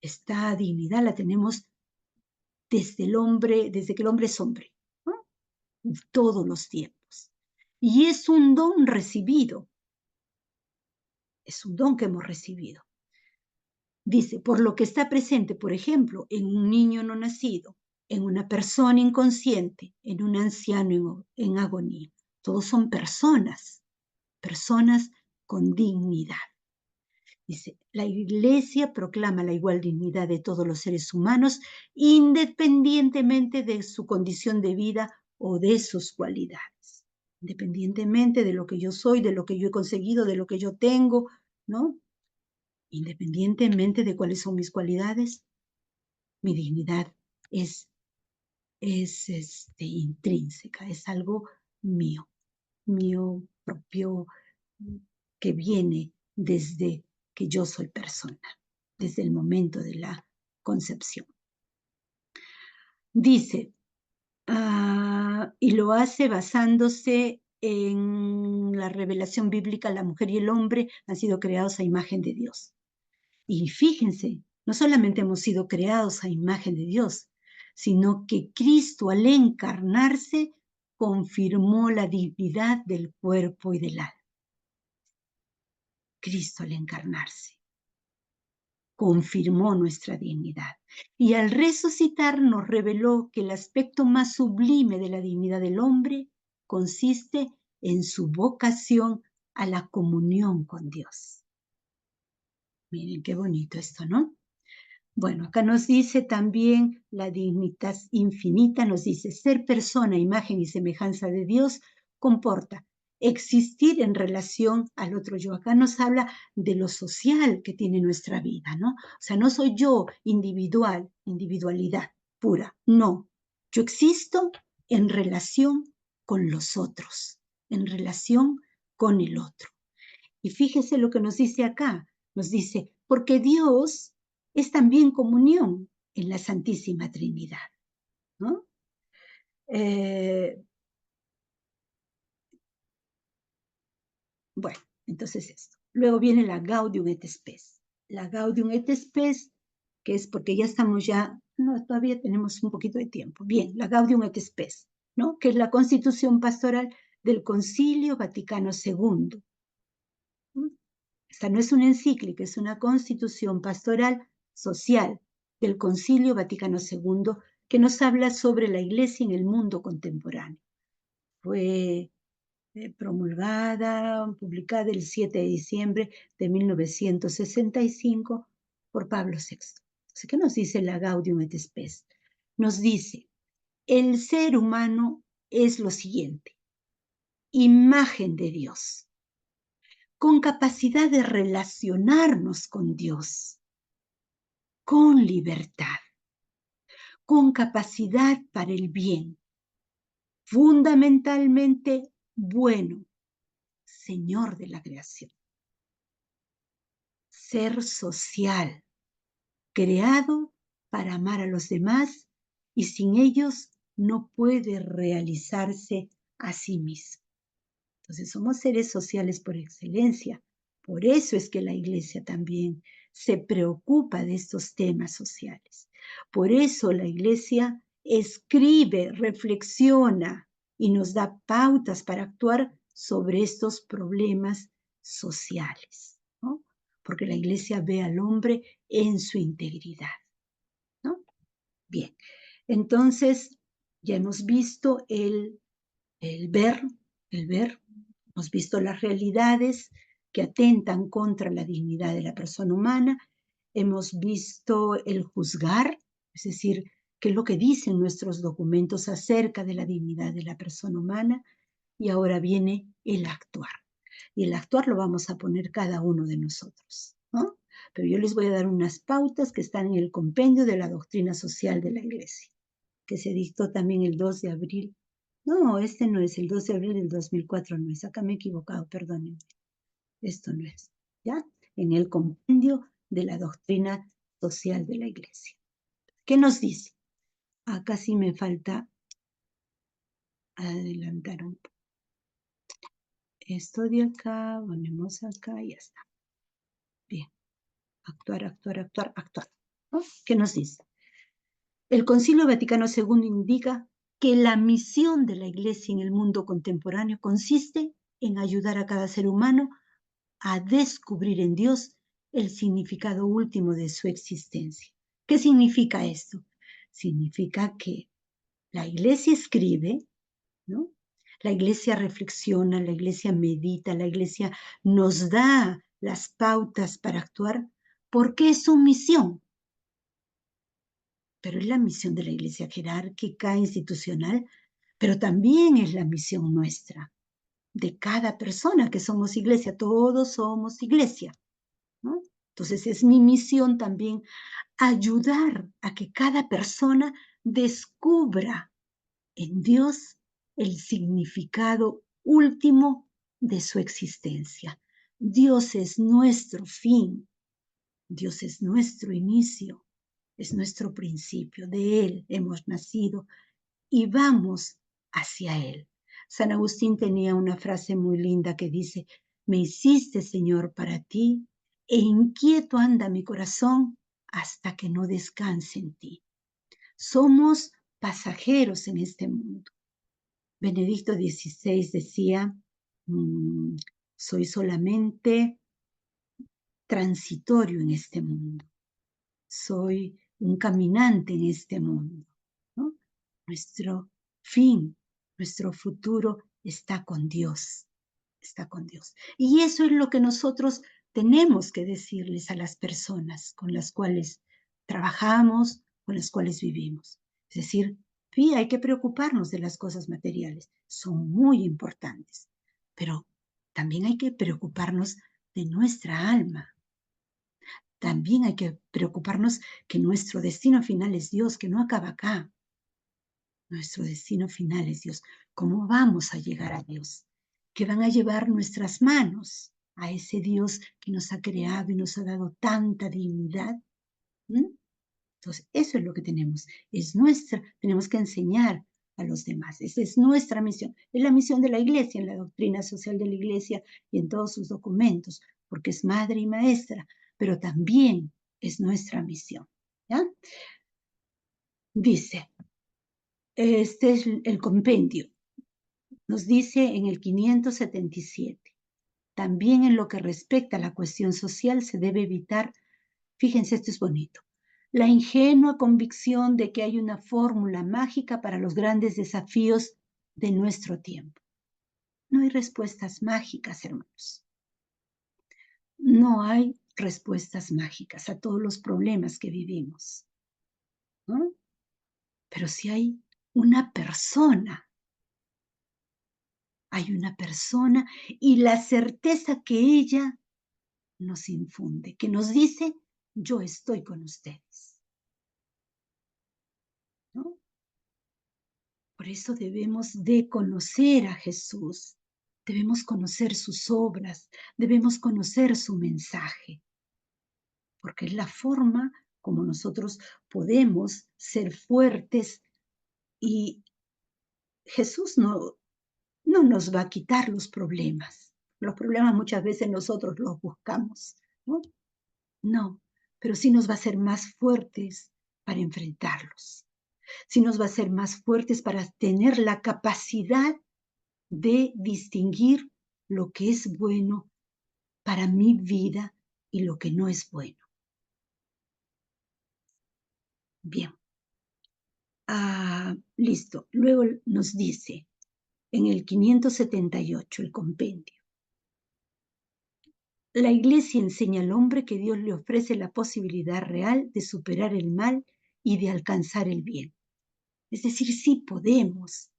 Esta dignidad la tenemos desde que el hombre es hombre, ¿no? En todos los tiempos. Y es un don recibido. Es un don que hemos recibido. Dice, por lo que está presente, por ejemplo, en un niño no nacido, en una persona inconsciente, en un anciano en agonía. Todos son personas con dignidad. Dice, la Iglesia proclama la igual dignidad de todos los seres humanos, independientemente de su condición de vida o de sus cualidades. Independientemente de lo que yo soy, de lo que yo he conseguido, de lo que yo tengo, ¿no? Independientemente de cuáles son mis cualidades, mi dignidad es intrínseca, es algo mío propio, que viene desde que yo soy persona, desde el momento de la concepción. Dice, y lo hace basándose en la revelación bíblica, la mujer y el hombre han sido creados a imagen de Dios. Y fíjense, no solamente hemos sido creados a imagen de Dios, sino que Cristo al encarnarse confirmó la dignidad del cuerpo y del alma. Cristo al encarnarse confirmó nuestra dignidad. Y al resucitar nos reveló que el aspecto más sublime de la dignidad del hombre consiste en su vocación a la comunión con Dios. Miren qué bonito esto, ¿no? Bueno, acá nos dice también la dignidad infinita, nos dice, ser persona, imagen y semejanza de Dios comporta existir en relación al otro yo. Acá nos habla de lo social que tiene nuestra vida, ¿no? O sea, no soy yo individual, individualidad pura, no. Yo existo en relación con los otros, en relación con el otro. Y fíjese lo que nos dice acá, nos dice, porque Dios es también comunión en la Santísima Trinidad, ¿no? Bueno, entonces esto. Luego viene la Gaudium et Spes. La Gaudium et Spes, que es porque ya estamos no, todavía tenemos un poquito de tiempo. Bien, la Gaudium et Spes, ¿no? Que es la Constitución Pastoral del Concilio Vaticano II. Esta no es una encíclica, es una constitución pastoral social del Concilio Vaticano II que nos habla sobre la Iglesia en el mundo contemporáneo. Fue promulgada, publicada el 7 de diciembre de 1965 por Pablo VI. Entonces, ¿qué nos dice la Gaudium et Spes? Nos dice, el ser humano es lo siguiente, imagen de Dios, con capacidad de relacionarnos con Dios, con libertad, con capacidad para el bien, fundamentalmente bueno, Señor de la creación. Ser social, creado para amar a los demás y sin ellos no puede realizarse a sí mismo. Entonces somos seres sociales por excelencia. Por eso es que la Iglesia también se preocupa de estos temas sociales. Por eso la Iglesia escribe, reflexiona y nos da pautas para actuar sobre estos problemas sociales, ¿no? Porque la Iglesia ve al hombre en su integridad, ¿no? Bien, entonces ya hemos visto el ver, hemos visto las realidades que atentan contra la dignidad de la persona humana, hemos visto el juzgar, es decir, qué es lo que dicen nuestros documentos acerca de la dignidad de la persona humana, y ahora viene el actuar. Y el actuar lo vamos a poner cada uno de nosotros, ¿no? Pero yo les voy a dar unas pautas que están en el compendio de la doctrina social de la Iglesia, que se dictó también el 2 de abril. No, este no es el 2 de abril del 2004, no es. Acá me he equivocado, perdónenme. Esto no es, ¿ya? En el compendio de la doctrina social de la Iglesia. ¿Qué nos dice? Acá sí me falta adelantar un poco. esto de acá, ponemos acá y ya está. Bien, actuar, actuar, actuar, actuar. ¿No? ¿Qué nos dice? El Concilio Vaticano II indica que la misión de la Iglesia en el mundo contemporáneo consiste en ayudar a cada ser humano a descubrir en Dios el significado último de su existencia. ¿Qué significa esto? Significa que la Iglesia escribe, ¿no? La Iglesia reflexiona, la Iglesia medita, la Iglesia nos da las pautas para actuar porque es su misión. Pero es la misión de la Iglesia jerárquica, institucional, pero también es la misión nuestra, de cada persona que somos iglesia, todos somos iglesia, ¿no? Entonces es mi misión también ayudar a que cada persona descubra en Dios el significado último de su existencia. Dios es nuestro fin, Dios es nuestro inicio, es nuestro principio, de Él hemos nacido y vamos hacia Él. San Agustín tenía una frase muy linda que dice, me hiciste, Señor, para ti, e inquieto anda mi corazón hasta que no descanse en ti. Somos pasajeros en este mundo. Benedicto XVI decía, soy solamente transitorio en este mundo. Soy un caminante en este mundo, ¿no? Nuestro fin, nuestro futuro está con Dios, está con Dios. Y eso es lo que nosotros tenemos que decirles a las personas con las cuales trabajamos, con las cuales vivimos. Es decir, sí, hay que preocuparnos de las cosas materiales, son muy importantes, pero también hay que preocuparnos de nuestra alma. También hay que preocuparnos que nuestro destino final es Dios, que no acaba acá. Nuestro destino final es Dios. ¿Cómo vamos a llegar a Dios? ¿Qué van a llevar nuestras manos a ese Dios que nos ha creado y nos ha dado tanta dignidad? Entonces, eso es lo que tenemos. Tenemos que enseñar a los demás. Esa es nuestra misión. Es la misión de la Iglesia, en la doctrina social de la Iglesia y en todos sus documentos, porque es madre y maestra, pero también es nuestra misión. ¿Ya? Dice, este es el compendio. Nos dice en el 577, también en lo que respecta a la cuestión social se debe evitar, fíjense, esto es bonito, la ingenua convicción de que hay una fórmula mágica para los grandes desafíos de nuestro tiempo. No hay respuestas mágicas, hermanos. No hay respuestas mágicas a todos los problemas que vivimos, ¿no? Pero sí hay una persona y la certeza que ella nos infunde, que nos dice, yo estoy con ustedes, ¿no? Por eso debemos de conocer a Jesús, debemos conocer sus obras, debemos conocer su mensaje, porque es la forma como nosotros podemos ser fuertes y Jesús no nos va a quitar los problemas. Los problemas muchas veces nosotros los buscamos, ¿no? No, pero sí nos va a hacer más fuertes para enfrentarlos. Sí nos va a hacer más fuertes para tener la capacidad de distinguir lo que es bueno para mi vida y lo que no es bueno. Bien. Listo. Luego nos dice en el 578, el compendio. La Iglesia enseña al hombre que Dios le ofrece la posibilidad real de superar el mal y de alcanzar el bien. Es decir, sí podemos,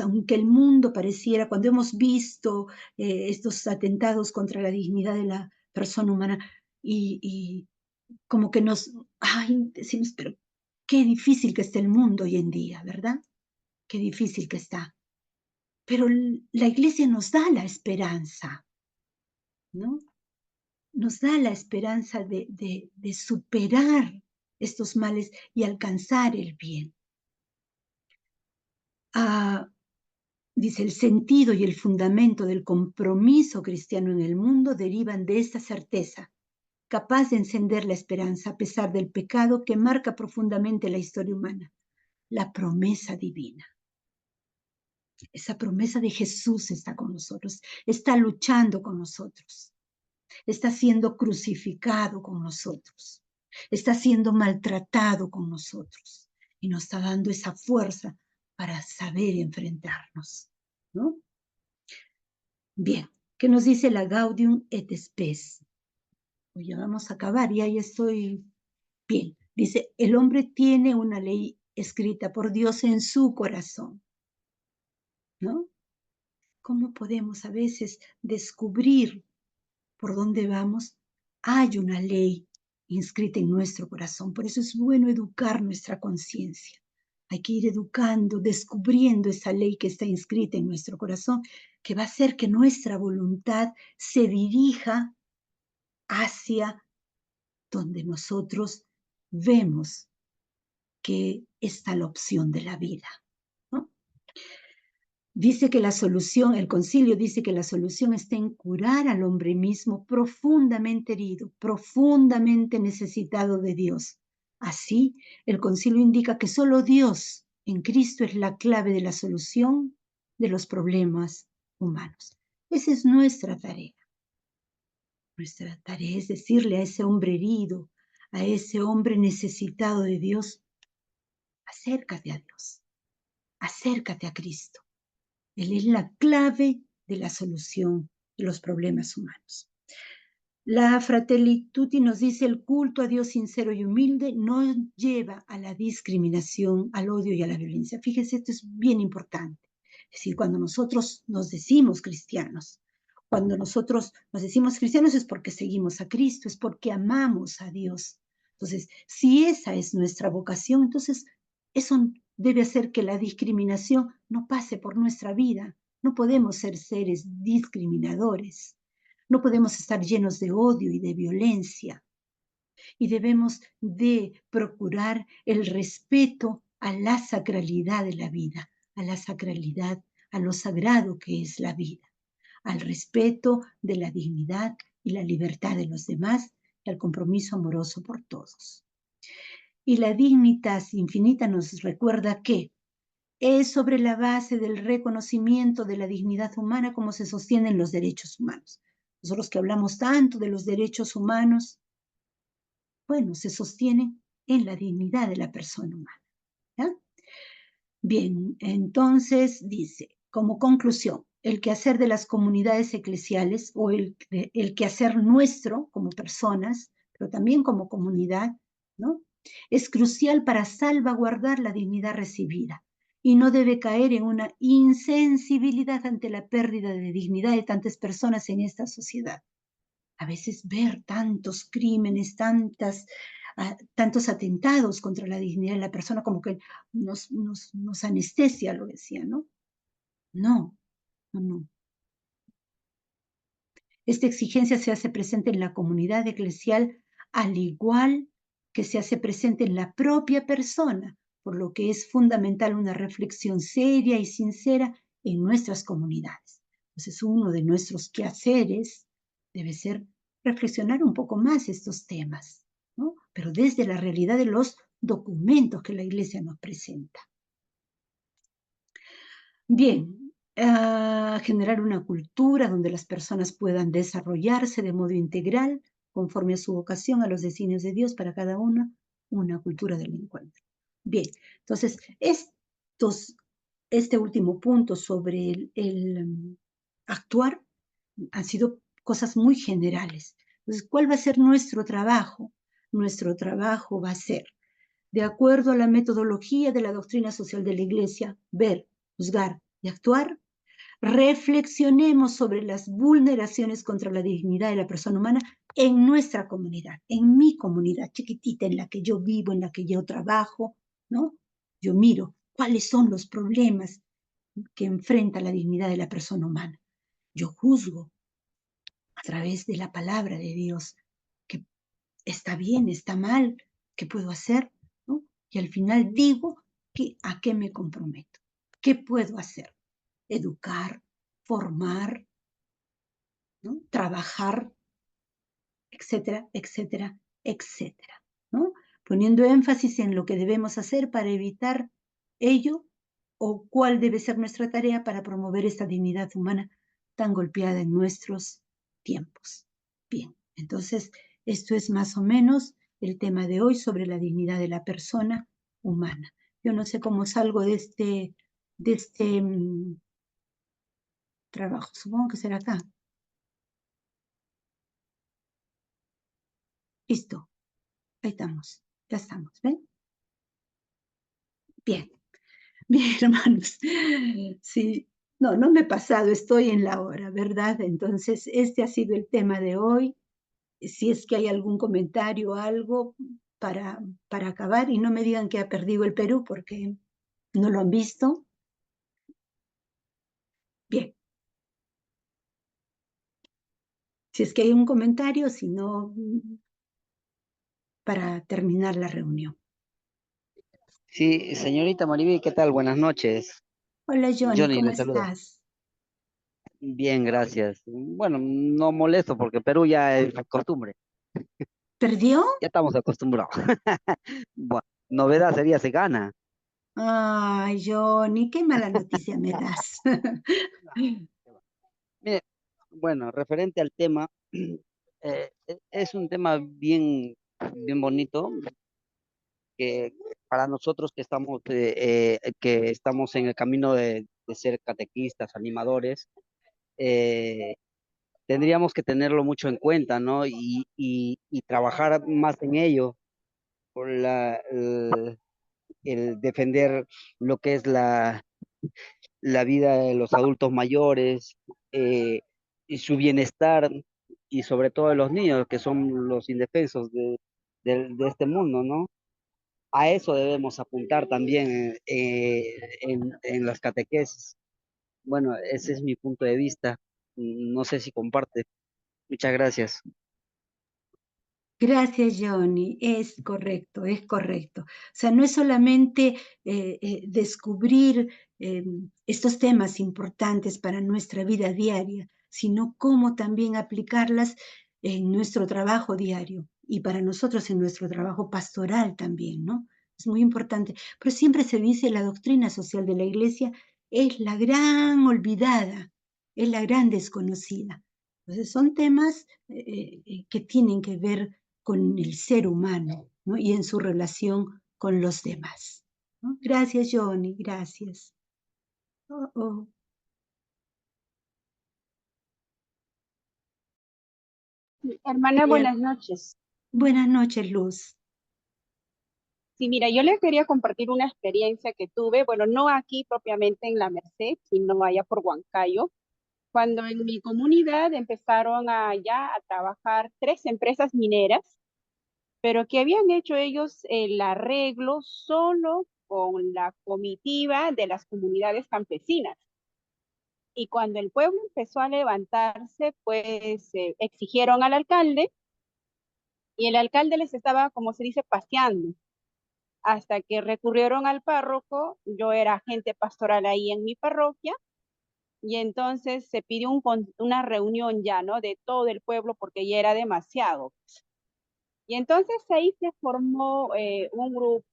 aunque el mundo pareciera, cuando hemos visto estos atentados contra la dignidad de la persona humana y como que decimos, pero qué difícil que está el mundo hoy en día, ¿verdad? Qué difícil que está. Pero la Iglesia nos da la esperanza, ¿no? Nos da la esperanza de superar estos males y alcanzar el bien. Dice, el sentido y el fundamento del compromiso cristiano en el mundo derivan de esta certeza, capaz de encender la esperanza a pesar del pecado que marca profundamente la historia humana, la promesa divina. Esa promesa de Jesús está con nosotros, está luchando con nosotros, está siendo crucificado con nosotros, está siendo maltratado con nosotros y nos está dando esa fuerza para saber enfrentarnos, ¿no? Bien, ¿qué nos dice la Gaudium et Spes? Pues ya vamos a acabar y ahí estoy bien. Dice, el hombre tiene una ley escrita por Dios en su corazón, ¿no? ¿Cómo podemos a veces descubrir por dónde vamos? Hay una ley inscrita en nuestro corazón. Por eso es bueno educar nuestra conciencia. Hay que ir educando, descubriendo esa ley que está inscrita en nuestro corazón, que va a hacer que nuestra voluntad se dirija hacia donde nosotros vemos que está la opción de la vida, ¿no? Dice que la solución, el concilio dice que la solución está en curar al hombre mismo profundamente herido, profundamente necesitado de Dios. Así, el concilio indica que solo Dios en Cristo es la clave de la solución de los problemas humanos. Esa es nuestra tarea. Nuestra tarea es decirle a ese hombre herido, a ese hombre necesitado de Dios, acércate a Dios, acércate a Cristo. Él es la clave de la solución de los problemas humanos. La Fratelli Tutti nos dice, el culto a Dios sincero y humilde no lleva a la discriminación, al odio y a la violencia. Fíjense, esto es bien importante. Es decir, cuando nosotros nos decimos cristianos, cuando nosotros nos decimos cristianos es porque seguimos a Cristo, es porque amamos a Dios. Entonces, si esa es nuestra vocación, entonces eso debe hacer que la discriminación no pase por nuestra vida. No podemos ser seres discriminadores. No podemos estar llenos de odio y de violencia. Y debemos de procurar el respeto a la sacralidad de la vida, a la sacralidad, a lo sagrado que es la vida, al respeto de la dignidad y la libertad de los demás y al compromiso amoroso por todos. Y la Dignitas Infinita nos recuerda que es sobre la base del reconocimiento de la dignidad humana como se sostienen los derechos humanos. Nosotros que hablamos tanto de los derechos humanos, bueno, se sostienen en la dignidad de la persona humana, ¿ya? Bien, entonces dice, como conclusión, el quehacer de las comunidades eclesiales o el quehacer nuestro como personas, pero también como comunidad, ¿no? Es crucial para salvaguardar la dignidad recibida y no debe caer en una insensibilidad ante la pérdida de dignidad de tantas personas en esta sociedad. A veces ver tantos crímenes, tantos atentados contra la dignidad de la persona, como que nos anestesia, lo decía, ¿no? No, no, no. Esta exigencia se hace presente en la comunidad eclesial al igual que se hace presente en la propia persona, por lo que es fundamental una reflexión seria y sincera en nuestras comunidades. Entonces, uno de nuestros quehaceres debe ser reflexionar un poco más estos temas, ¿no? Pero desde la realidad de los documentos que la Iglesia nos presenta. Bien, generar una cultura donde las personas puedan desarrollarse de modo integral, conforme a su vocación, a los designios de Dios para cada uno, una cultura del encuentro. Bien, entonces, este último punto sobre el actuar han sido cosas muy generales. Entonces, ¿cuál va a ser nuestro trabajo? Nuestro trabajo va a ser, de acuerdo a la metodología de la doctrina social de la Iglesia, ver, juzgar y actuar. Reflexionemos sobre las vulneraciones contra la dignidad de la persona humana en nuestra comunidad, en mi comunidad chiquitita en la que yo vivo, en la que yo trabajo, ¿no? Yo miro cuáles son los problemas que enfrenta la dignidad de la persona humana. Yo juzgo a través de la palabra de Dios que está bien, está mal, qué puedo hacer, ¿no? Y al final digo a qué me comprometo, qué puedo hacer. educar, formar, ¿no? Trabajar, etcétera, etcétera, etcétera, ¿no? Poniendo énfasis en lo que debemos hacer para evitar ello o cuál debe ser nuestra tarea para promover esta dignidad humana tan golpeada en nuestros tiempos. Bien, entonces esto es más o menos el tema de hoy sobre la dignidad de la persona humana. Yo no sé cómo salgo de este trabajo, supongo que será acá. Listo, ahí estamos, ya estamos, ¿ven? Bien, bien, hermanos. Sí, no me he pasado, estoy en la hora, ¿verdad? Entonces, este ha sido el tema de hoy. Si es que hay algún comentario o algo para acabar y no me digan que ha perdido el Perú porque no lo han visto. Bien. Si es que hay un comentario, si no, para terminar la reunión. Sí, señorita Mariby, ¿qué tal? Buenas noches. Hola, Johnny, Johnny, ¿cómo le saludo. estás? Bien, gracias. Bueno, no molesto porque Perú ya es costumbre. ¿Perdió? Ya estamos acostumbrados. Bueno, novedad sería se gana. Ay, Johnny, qué mala noticia me das. Mire, bueno, referente al tema, es un tema bien, bien bonito que para nosotros que estamos en el camino de ser catequistas, animadores, eh, tendríamos que tenerlo mucho en cuenta, ¿no? Y trabajar más en ello, por el defender lo que es la vida de los adultos mayores, y su bienestar, y sobre todo de los niños, que son los indefensos de este mundo, ¿no? A eso debemos apuntar también en las catequesis. Bueno, ese es mi punto de vista. No sé si comparte. Muchas gracias. Gracias, Johnny. Es correcto, es correcto. O sea, no es solamente descubrir estos temas importantes para nuestra vida diaria, sino cómo también aplicarlas en nuestro trabajo diario y para nosotros en nuestro trabajo pastoral también, ¿no? Es muy importante. Pero siempre se dice la doctrina social de la Iglesia es la gran olvidada, es la gran desconocida. Entonces son temas que tienen que ver con el ser humano, ¿no? Y en su relación con los demás, ¿no? Gracias, Johnny, gracias. Oh, oh. Hermana, buenas noches. Buenas noches, Luz. Sí, mira, yo le quería compartir una experiencia que tuve, bueno, no aquí propiamente en La Merced, sino allá por Huancayo, cuando en mi comunidad empezaron ya a trabajar 3 empresas mineras, pero que habían hecho ellos el arreglo solo con la comitiva de las comunidades campesinas. Y cuando el pueblo empezó a levantarse, pues exigieron al alcalde, y el alcalde les estaba, como se dice, paseando, hasta que recurrieron al párroco. Yo era agente pastoral ahí en mi parroquia, y entonces se pidió una reunión ya, ¿no? De todo el pueblo, porque ya era demasiado. Y entonces ahí se formó un grupo,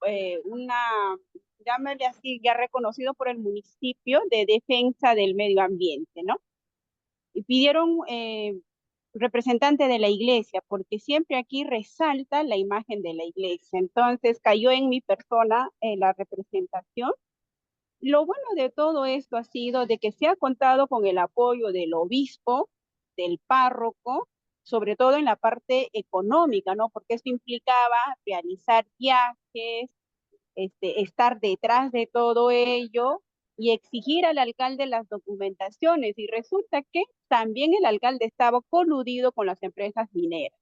llámale así, ya reconocido por el municipio, de defensa del medio ambiente, ¿no? Y pidieron representante de la iglesia, porque siempre aquí resalta la imagen de la iglesia. Entonces cayó en mi persona la representación. Lo bueno de todo esto ha sido de que se ha contado con el apoyo del obispo, del párroco, sobre todo en la parte económica, ¿no? Porque esto implicaba realizar viajes, estar detrás de todo ello y exigir al alcalde las documentaciones. Y resulta que también el alcalde estaba coludido con las empresas mineras.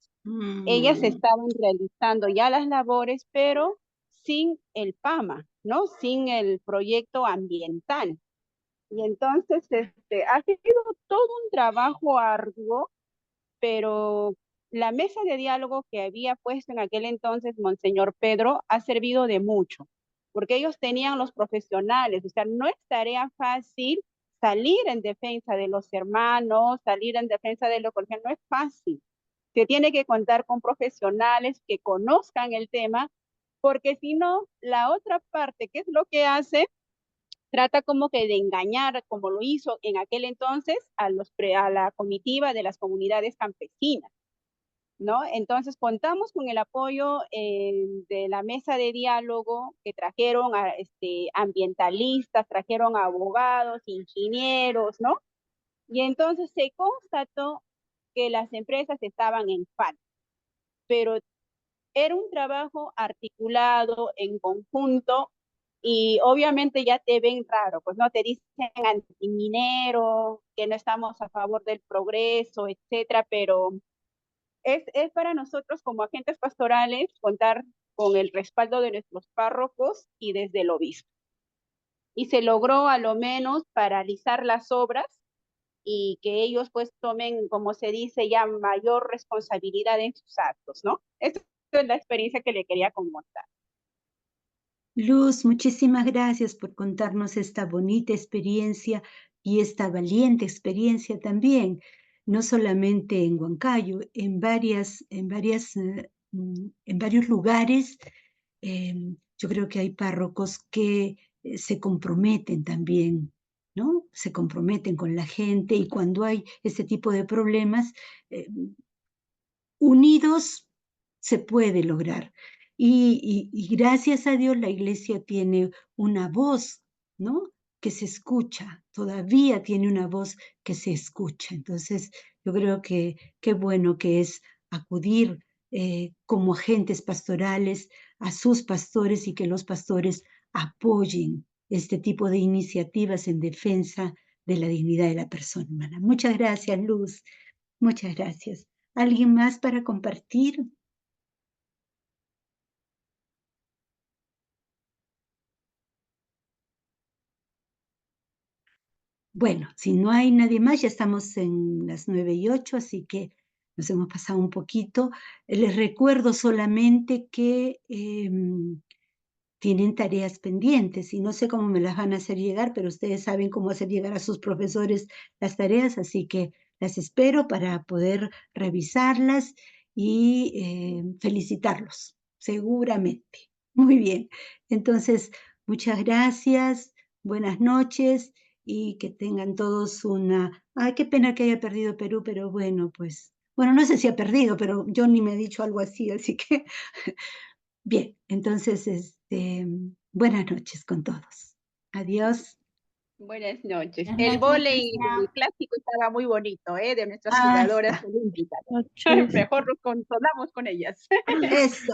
Ellas estaban realizando ya las labores, pero sin el PAMA, ¿no? Sin el proyecto ambiental. Y entonces ha sido todo un trabajo arduo, pero la mesa de diálogo que había puesto en aquel entonces Monseñor Pedro ha servido de mucho, porque ellos tenían los profesionales. O sea, no es tarea fácil salir en defensa de los hermanos, salir en defensa de lo colegial, no es fácil. Se tiene que contar con profesionales que conozcan el tema, porque si no, la otra parte, ¿qué es lo que hace? Trata como que de engañar, como lo hizo en aquel entonces, a la comitiva de las comunidades campesinas, ¿no? Entonces contamos con el apoyo de la mesa de diálogo que trajeron a ambientalistas, trajeron a abogados, ingenieros, ¿no? Y entonces se constató que las empresas estaban en falta, pero era un trabajo articulado en conjunto y obviamente ya te ven raro, pues no te dicen antiminero, que no estamos a favor del progreso, etcétera, pero es para nosotros como agentes pastorales contar con el respaldo de nuestros párrocos y desde el obispo. Y se logró a lo menos paralizar las obras y que ellos pues tomen, como se dice, ya mayor responsabilidad en sus actos, ¿no? Esta es la experiencia que le quería contar. Luz, muchísimas gracias por contarnos esta bonita experiencia y esta valiente experiencia también, no solamente en Huancayo, en varios lugares. Yo creo que hay párrocos que se comprometen también, ¿no? Se comprometen con la gente y cuando hay este tipo de problemas, unidos se puede lograr. Y gracias a Dios la iglesia tiene una voz, ¿no? Que se escucha, todavía tiene una voz que se escucha. Entonces, yo creo que qué bueno que es acudir como agentes pastorales a sus pastores y que los pastores apoyen este tipo de iniciativas en defensa de la dignidad de la persona humana. Muchas gracias, Luz. Muchas gracias. ¿Alguien más para compartir? Bueno, si no hay nadie más, ya estamos en las 9:08, así que nos hemos pasado un poquito. Les recuerdo solamente que tienen tareas pendientes y no sé cómo me las van a hacer llegar, pero ustedes saben cómo hacer llegar a sus profesores las tareas, así que las espero para poder revisarlas y felicitarlos, seguramente. Muy bien, entonces, muchas gracias, buenas noches y que tengan todos una... Ay, qué pena que haya perdido Perú, pero bueno, pues... Bueno, no sé si ha perdido, pero yo ni me he dicho algo así que... Bien, entonces, buenas noches con todos. Adiós. Buenas noches. Buenas El noches, vóley Alicia. clásico estaba muy bonito, de nuestras Ah, jugadoras está. olímpicas. Noches. Mejor nos consolamos con ellas. Eso.